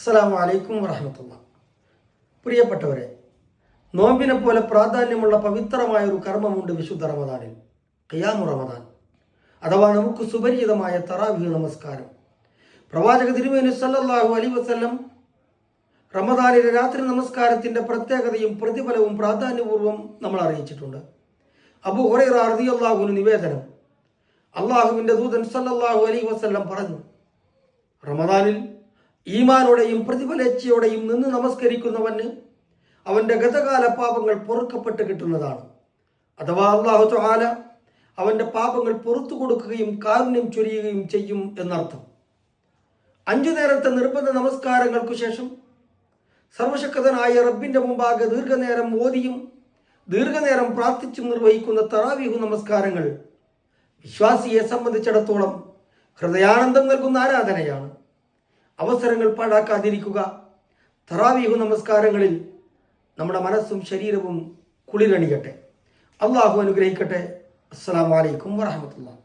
അസ്സലാമു അലൈക്കും വറഹ്മത്തുള്ളാഹി. പ്രിയപ്പെട്ടവരെ, നോമ്പിനെ പോലെ പ്രാധാന്യമുള്ള പവിത്രമായ ഒരു കർമ്മമുണ്ട് വിശുദ്ധ റമദാനിൽ, ഖിയാമു റമദാൻ, അഥവാ നമുക്ക് സുപരിചിതമായ തറാവീഹ് നമസ്കാരം. പ്രവാചക തിരുമേനി സല്ലല്ലാഹു അലൈഹി വസല്ലം റമദാനിലെ രാത്രി നമസ്കാരത്തിന്റെ പ്രത്യേകതയും പ്രതിഫലവും പ്രാധാന്യപൂർവ്വം നമ്മൾ അറിയിച്ചിട്ടുണ്ട്. അബൂ ഹുറൈറ റളിയല്ലാഹു അൻഹു നിവേദനം, അള്ളാഹുവിന്റെ ദൂതൻ സല്ലല്ലാഹു അലൈഹി വസല്ലം പറഞ്ഞു, റമദാനിൽ ഈമാനോടെയും പ്രതിഫലേച്ഛയോടെയും നിന്ന് നമസ്കരിക്കുന്നവന് അവന്റെ ഗതകാല പാപങ്ങൾ പൊറുക്കപ്പെട്ട് കിട്ടുന്നതാണ്. അഥവാ അല്ലാഹു തആല അവന്റെ പാപങ്ങൾ പുറത്തു കൊടുക്കുകയും കാരുണ്യം ചൊരിയുകയും ചെയ്യും എന്നർത്ഥം. 5 നേരത്തെ നിർബന്ധ നമസ്കാരങ്ങൾക്കു ശേഷം സർവശക്തനായ റബ്ബിന്റെ മുമ്പാകെ ദീർഘനേരം ഓതിയും ദീർഘനേരം പ്രാർത്ഥിച്ചും നിർവഹിക്കുന്ന തറാവീഹ് നമസ്കാരങ്ങൾ വിശ്വാസിയെ സംബന്ധിച്ചിടത്തോളം ഹൃദയാനന്ദം നൽകുന്ന ആരാധനയാണ്. അവസരങ്ങൾ പാഴാക്കാതിരിക്കുക. തറാവീഹ് നമസ്കാരങ്ങളിൽ നമ്മുടെ മനസ്സും ശരീരവും കുളിരണിയട്ടെ. അള്ളാഹു അനുഗ്രഹിക്കട്ടെ. അസ്സലാമു അലൈക്കും വറഹ്മത്തുള്ളാഹി.